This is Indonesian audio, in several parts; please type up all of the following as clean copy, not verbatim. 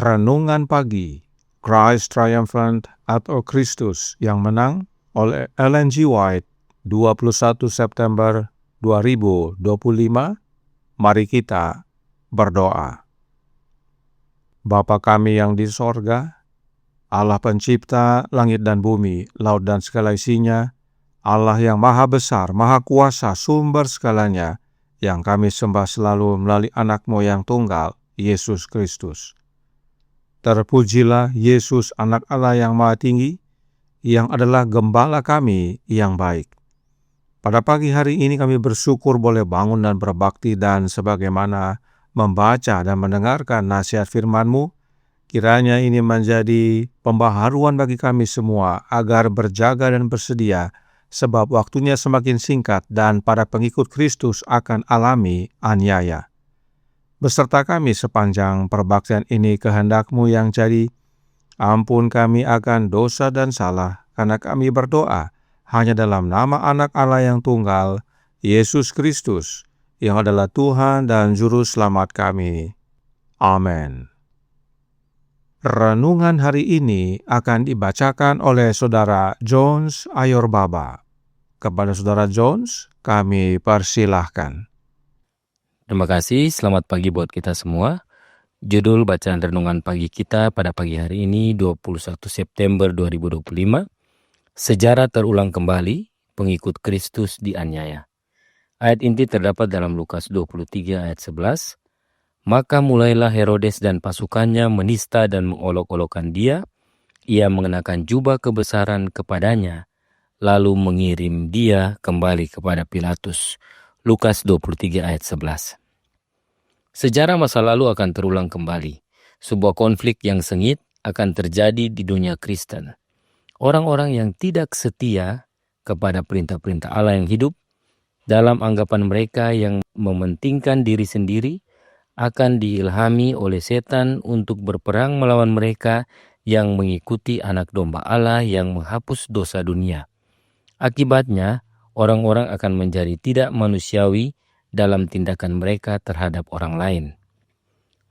Renungan Pagi, Christ Triumphant atau Kristus yang Menang oleh Ellen G. White, 21 September 2025. Mari kita berdoa. Bapa kami yang di sorga, Allah pencipta langit dan bumi, laut dan segala isinya, Allah yang maha besar, maha kuasa, sumber segalanya, yang kami sembah selalu melalui anak-Mu yang tunggal, Yesus Kristus. Terpujilah Yesus, anak Allah yang maha tinggi, yang adalah gembala kami yang baik. Pada pagi hari ini kami bersyukur boleh bangun dan berbakti, dan sebagaimana membaca dan mendengarkan nasihat firman-Mu, kiranya ini menjadi pembaharuan bagi kami semua, agar berjaga dan bersedia, sebab waktunya semakin singkat dan para pengikut Kristus akan alami aniaya. Beserta kami sepanjang perbaktian ini kehendak-Mu yang jadi. Ampun kami akan dosa dan salah, karena kami berdoa hanya dalam nama anak Allah yang tunggal, Yesus Kristus, yang adalah Tuhan dan Juru Selamat kami. Amin. Renungan hari ini akan dibacakan oleh Saudara Jones Ayorbaba. Kepada Saudara Jones, kami persilahkan. Terima kasih, selamat pagi buat kita semua. Judul bacaan renungan pagi kita pada pagi hari ini 21 September 2025. Sejarah terulang kembali, pengikut Kristus dianiaya. Ayat inti terdapat dalam Lukas 23 ayat 11. Maka mulailah Herodes dan pasukannya menista dan mengolok-olokkan dia. Ia mengenakan jubah kebesaran kepadanya, lalu mengirim dia kembali kepada Pilatus. Lukas 23 ayat 11. Sejarah masa lalu akan terulang kembali. Sebuah konflik yang sengit akan terjadi di dunia Kristen. Orang-orang yang tidak setia kepada perintah-perintah Allah yang hidup, dalam anggapan mereka yang mementingkan diri sendiri, akan diilhami oleh setan untuk berperang melawan mereka yang mengikuti anak domba Allah yang menghapus dosa dunia. Akibatnya, orang-orang akan menjadi tidak manusiawi dalam tindakan mereka terhadap orang lain.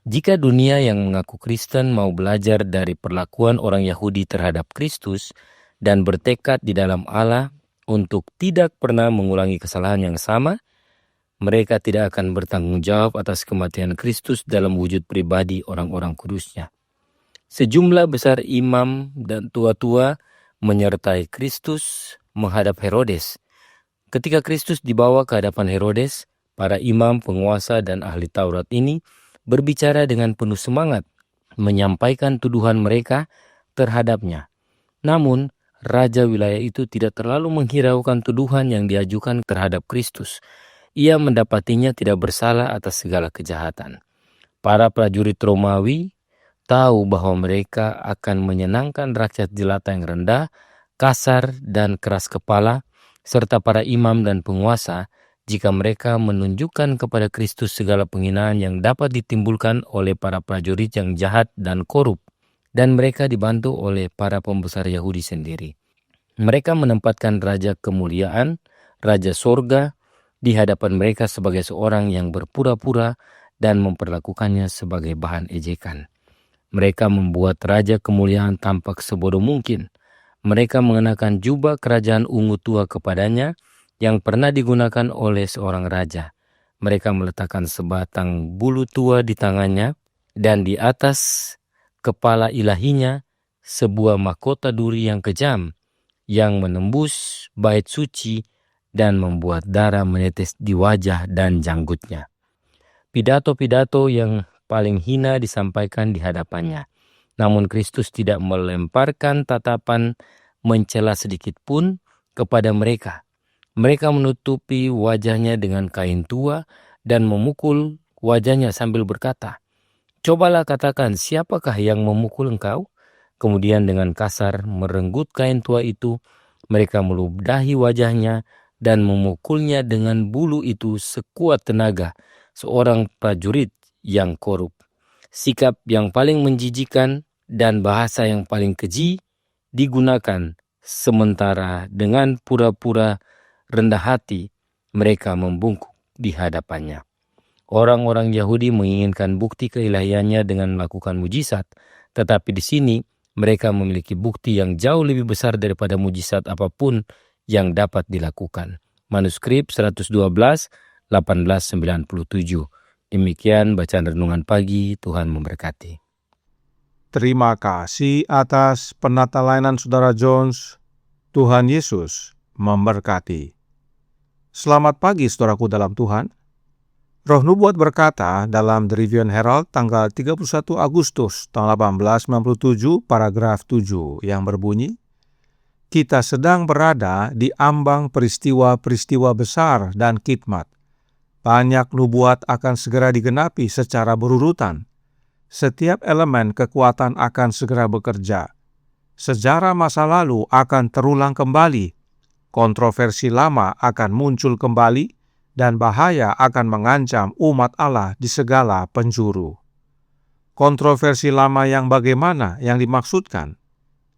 Jika dunia yang mengaku Kristen mau belajar dari perlakuan orang Yahudi terhadap Kristus dan bertekad di dalam Allah untuk tidak pernah mengulangi kesalahan yang sama, mereka tidak akan bertanggung jawab atas kematian Kristus dalam wujud pribadi orang-orang kudusnya. Sejumlah besar imam dan tua-tua menyertai Kristus menghadap Herodes. Ketika Kristus dibawa ke hadapan Herodes, para imam, penguasa, dan ahli Taurat ini berbicara dengan penuh semangat, menyampaikan tuduhan mereka terhadapnya. Namun, raja wilayah itu tidak terlalu menghiraukan tuduhan yang diajukan terhadap Kristus. Ia mendapatinya tidak bersalah atas segala kejahatan. Para prajurit Romawi tahu bahwa mereka akan menyenangkan rakyat jelata yang rendah, kasar, dan keras kepala, serta para imam dan penguasa jika mereka menunjukkan kepada Kristus segala penghinaan yang dapat ditimbulkan oleh para prajurit yang jahat dan korup, dan mereka dibantu oleh para pembesar Yahudi sendiri. Mereka menempatkan Raja Kemuliaan, Raja Sorga, di hadapan mereka sebagai seorang yang berpura-pura dan memperlakukannya sebagai bahan ejekan. Mereka membuat Raja Kemuliaan tampak sebodoh mungkin. Mereka mengenakan jubah kerajaan ungu tua kepadanya yang pernah digunakan oleh seorang raja. Mereka meletakkan sebatang bulu tua di tangannya, dan di atas kepala ilahinya sebuah mahkota duri yang kejam yang menembus bait suci dan membuat darah menetes di wajah dan janggutnya. Pidato-pidato yang paling hina disampaikan di hadapannya. Namun Kristus tidak melemparkan tatapan mencela sedikit pun kepada mereka. Mereka menutupi wajahnya dengan kain tua dan memukul wajahnya sambil berkata, "Cobalah katakan, siapakah yang memukul engkau?" Kemudian dengan kasar merenggut kain tua itu, mereka meludahi wajahnya dan memukulnya dengan bulu itu sekuat tenaga seorang prajurit yang korup. Sikap yang paling menjijikan dan bahasa yang paling keji digunakan, sementara dengan pura-pura rendah hati mereka membungkuk di hadapannya. Orang-orang Yahudi menginginkan bukti keilahiannya dengan melakukan mujizat, tetapi di sini mereka memiliki bukti yang jauh lebih besar daripada mujizat apapun yang dapat dilakukan. Manuskrip 112, 1897. Demikian bacaan renungan pagi, Tuhan memberkati. Terima kasih atas penata layanan Saudara Jones. Tuhan Yesus memberkati. Selamat pagi saudaraku dalam Tuhan. Roh Nubuat berkata dalam The Review and Herald tanggal 31 Agustus tahun 1897 paragraf 7 yang berbunyi, kita sedang berada di ambang peristiwa-peristiwa besar dan khidmat. Banyak nubuat akan segera digenapi secara berurutan. Setiap elemen kekuatan akan segera bekerja. Sejarah masa lalu akan terulang kembali. Kontroversi lama akan muncul kembali, dan bahaya akan mengancam umat Allah di segala penjuru. Kontroversi lama yang bagaimana yang dimaksudkan?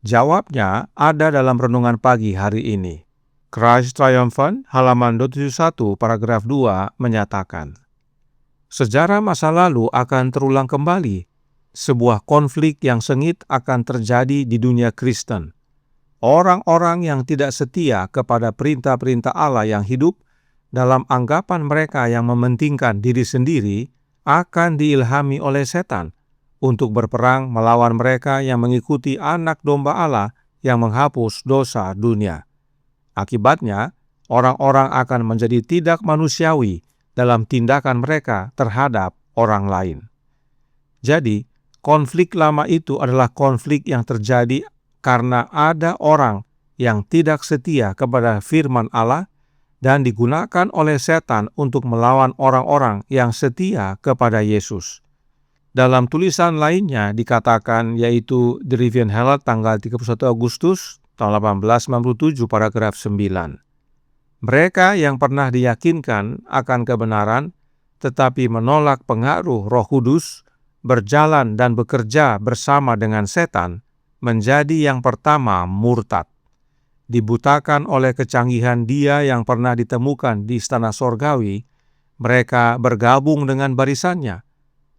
Jawabnya ada dalam renungan pagi hari ini. Christ Triumphant, halaman 271, paragraf 2 menyatakan, sejarah masa lalu akan terulang kembali. Sebuah konflik yang sengit akan terjadi di dunia Kristen. Orang-orang yang tidak setia kepada perintah-perintah Allah yang hidup, dalam anggapan mereka yang mementingkan diri sendiri, akan diilhami oleh setan untuk berperang melawan mereka yang mengikuti anak domba Allah yang menghapus dosa dunia. Akibatnya, orang-orang akan menjadi tidak manusiawi dalam tindakan mereka terhadap orang lain. Jadi, konflik lama itu adalah konflik yang terjadi karena ada orang yang tidak setia kepada firman Allah dan digunakan oleh setan untuk melawan orang-orang yang setia kepada Yesus. Dalam tulisan lainnya dikatakan, yaitu The Review and Herald tanggal 31 Agustus tahun 1897 paragraf 9. Mereka yang pernah diyakinkan akan kebenaran tetapi menolak pengaruh Roh Kudus, berjalan dan bekerja bersama dengan setan, menjadi yang pertama murtad. Dibutakan oleh kecanggihan dia yang pernah ditemukan di istana sorgawi, mereka bergabung dengan barisannya.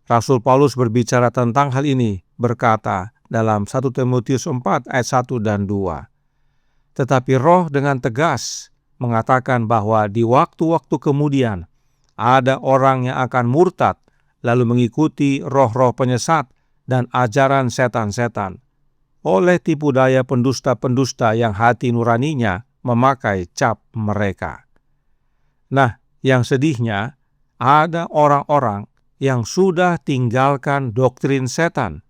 Rasul Paulus berbicara tentang hal ini, berkata dalam 1 Timotius 4 ayat 1 dan 2. Tetapi Roh dengan tegas mengatakan bahwa di waktu-waktu kemudian ada orang yang akan murtad, lalu mengikuti roh-roh penyesat dan ajaran setan-setan, oleh tipu daya pendusta-pendusta yang hati nuraninya memakai cap mereka. Nah, yang sedihnya, ada orang-orang yang sudah tinggalkan doktrin setan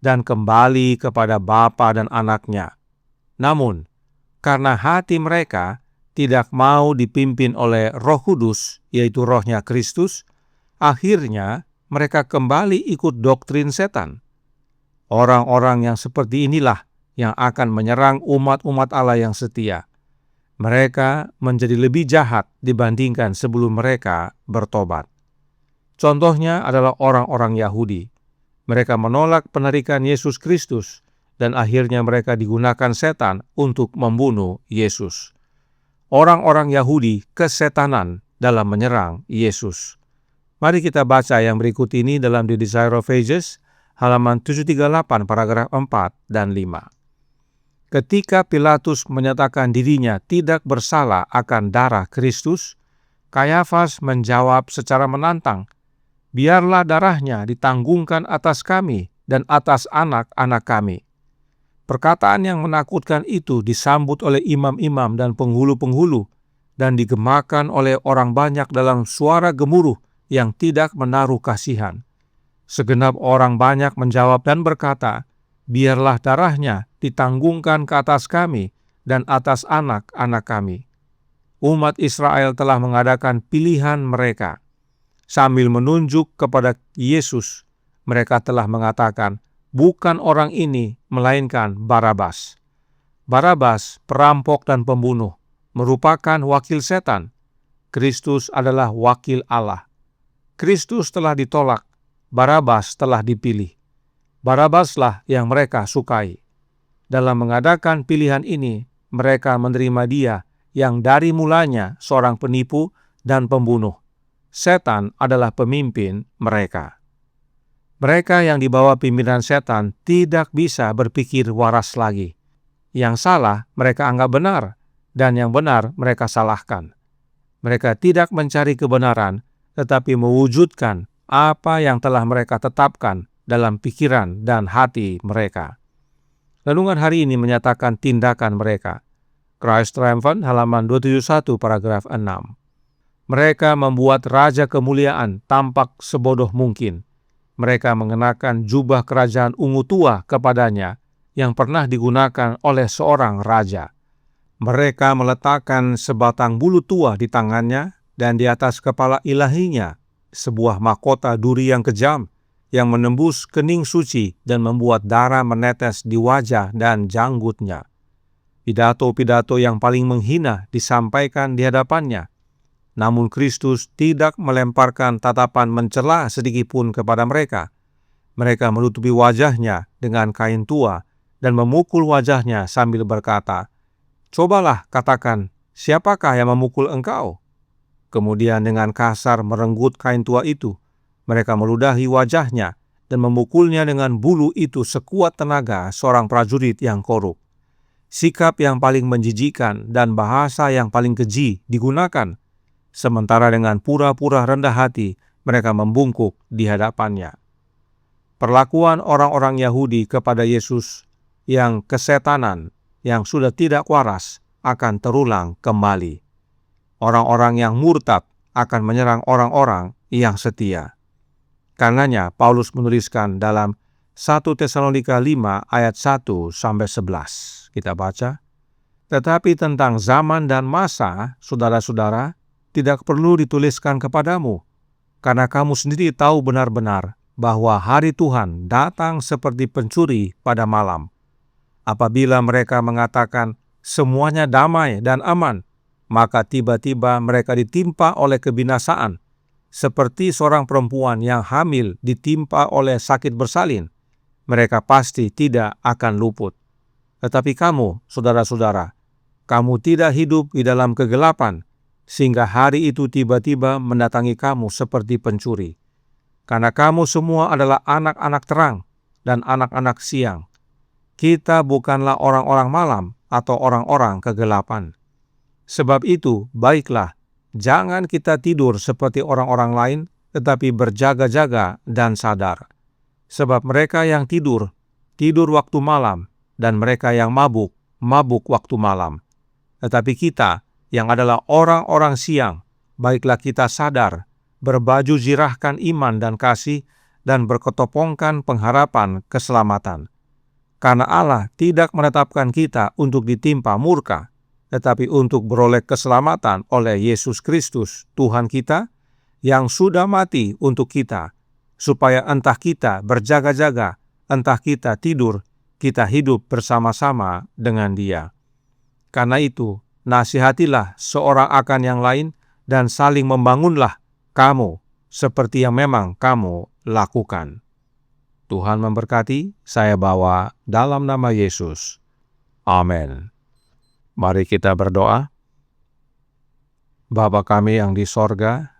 dan kembali kepada Bapa dan anaknya. Namun, karena hati mereka tidak mau dipimpin oleh Roh Kudus, yaitu rohnya Kristus, akhirnya mereka kembali ikut doktrin setan. Orang-orang yang seperti inilah yang akan menyerang umat-umat Allah yang setia. Mereka menjadi lebih jahat dibandingkan sebelum mereka bertobat. Contohnya adalah orang-orang Yahudi. Mereka menolak penarikan Yesus Kristus, dan akhirnya mereka digunakan setan untuk membunuh Yesus. Orang-orang Yahudi kesetanan dalam menyerang Yesus. Mari kita baca yang berikut ini dalam The Desire of Ages, halaman 738, paragraf 4 dan 5. Ketika Pilatus menyatakan dirinya tidak bersalah akan darah Kristus, Kayafas menjawab secara menantang, biarlah darahnya ditanggungkan atas kami dan atas anak-anak kami. Perkataan yang menakutkan itu disambut oleh imam-imam dan penghulu-penghulu dan digemakan oleh orang banyak dalam suara gemuruh yang tidak menaruh kasihan. Segenap orang banyak menjawab dan berkata, biarlah darahnya ditanggungkan ke atas kami dan atas anak-anak kami. Umat Israel telah mengadakan pilihan mereka. Sambil menunjuk kepada Yesus, mereka telah mengatakan, bukan orang ini, melainkan Barabas. Barabas, perampok dan pembunuh, merupakan wakil setan. Kristus adalah wakil Allah. Kristus telah ditolak, Barabas telah dipilih. Barabaslah yang mereka sukai. Dalam mengadakan pilihan ini, mereka menerima dia yang dari mulanya seorang penipu dan pembunuh. setan adalah pemimpin mereka. Mereka yang di bawah pimpinan setan tidak bisa berpikir waras lagi. Yang salah mereka anggap benar, dan yang benar mereka salahkan. Mereka tidak mencari kebenaran, tetapi mewujudkan apa yang telah mereka tetapkan dalam pikiran dan hati mereka. Renungan hari ini menyatakan tindakan mereka. Christ Triumphant halaman 271 paragraf 6. Mereka membuat Raja Kemuliaan tampak sebodoh mungkin. Mereka mengenakan jubah kerajaan ungu tua kepadanya yang pernah digunakan oleh seorang raja. Mereka meletakkan sebatang bulu tua di tangannya dan di atas kepala ilahinya sebuah mahkota duri yang kejam yang menembus kening suci dan membuat darah menetes di wajah dan janggutnya. Pidato-pidato yang paling menghina disampaikan di hadapannya. Namun Kristus tidak melemparkan tatapan mencela sedikitpun kepada mereka. Mereka menutupi wajahnya dengan kain tua dan memukul wajahnya sambil berkata, "Cobalah katakan, siapakah yang memukul engkau?" Kemudian dengan kasar merenggut kain tua itu. Mereka meludahi wajahnya dan memukulnya dengan bulu itu sekuat tenaga seorang prajurit yang korup. Sikap yang paling menjijikkan dan bahasa yang paling keji digunakan. Sementara dengan pura-pura rendah hati, mereka membungkuk di hadapannya. Perlakuan orang-orang Yahudi kepada Yesus yang kesetanan, yang sudah tidak waras, akan terulang kembali. Orang-orang yang murtad akan menyerang orang-orang yang setia. Karenanya, Paulus menuliskan dalam 1 Tesalonika 5 ayat 1-11. Kita baca, "Tetapi tentang zaman dan masa, saudara-saudara, tidak perlu dituliskan kepadamu, karena kamu sendiri tahu benar-benar bahwa hari Tuhan datang seperti pencuri pada malam. Apabila mereka mengatakan semuanya damai dan aman, maka tiba-tiba mereka ditimpa oleh kebinasaan, seperti seorang perempuan yang hamil ditimpa oleh sakit bersalin. Mereka pasti tidak akan luput. Tetapi kamu, saudara-saudara, kamu tidak hidup di dalam kegelapan, sehingga hari itu tiba-tiba mendatangi kamu seperti pencuri. Karena kamu semua adalah anak-anak terang dan anak-anak siang. Kita bukanlah orang-orang malam atau orang-orang kegelapan. Sebab itu, baiklah, jangan kita tidur seperti orang-orang lain, tetapi berjaga-jaga dan sadar. Sebab mereka yang tidur, tidur waktu malam, dan mereka yang mabuk, mabuk waktu malam. Tetapi kita, yang adalah orang-orang siang, baiklah kita sadar, berbaju zirahkan iman dan kasih, dan berketopongkan pengharapan keselamatan. Karena Allah tidak menetapkan kita untuk ditimpa murka, tetapi untuk beroleh keselamatan oleh Yesus Kristus, Tuhan kita, yang sudah mati untuk kita, supaya entah kita berjaga-jaga, entah kita tidur, kita hidup bersama-sama dengan Dia. Karena itu, nasihatilah seorang akan yang lain dan saling membangunlah kamu seperti yang memang kamu lakukan. Tuhan memberkati, saya bawa dalam nama Yesus. Amin. Mari kita berdoa. Bapa kami yang di sorga,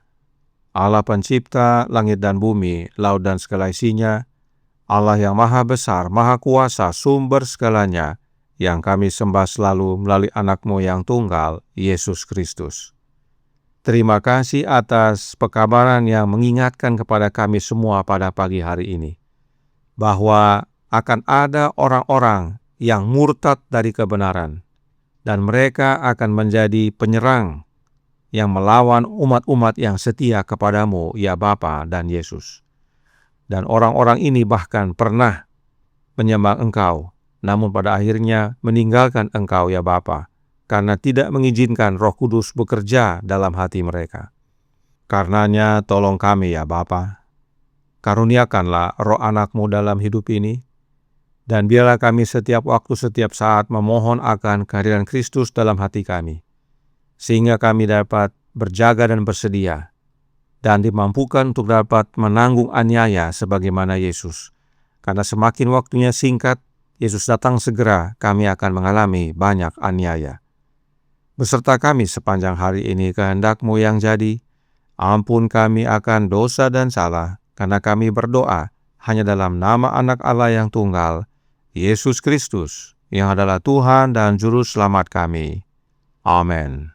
Allah pencipta langit dan bumi, laut dan segala isinya, Allah yang maha besar, maha kuasa, sumber segalanya, yang kami sembah selalu melalui anak-Mu yang tunggal, Yesus Kristus. Terima kasih atas pekabaran yang mengingatkan kepada kami semua pada pagi hari ini, bahwa akan ada orang-orang yang murtad dari kebenaran, dan mereka akan menjadi penyerang yang melawan umat-umat yang setia kepadamu, ya Bapa dan Yesus. Dan orang-orang ini bahkan pernah menyembah Engkau, namun pada akhirnya meninggalkan Engkau, ya Bapa, karena tidak mengizinkan Roh Kudus bekerja dalam hati mereka. Karenanya tolong kami, ya Bapa, karuniakanlah roh anak-Mu dalam hidup ini, dan biarlah kami setiap waktu, setiap saat memohon akan kehadiran Kristus dalam hati kami, sehingga kami dapat berjaga dan bersedia, dan dimampukan untuk dapat menanggung aniaya sebagaimana Yesus. Karena semakin waktunya singkat, Yesus datang segera, kami akan mengalami banyak aniaya. Beserta kami sepanjang hari ini, kehendak-Mu yang jadi, Ampun kami akan dosa dan salah, karena kami berdoa hanya dalam nama Anak Allah yang tunggal, Yesus Kristus, yang adalah Tuhan dan Juru Selamat kami. Amin.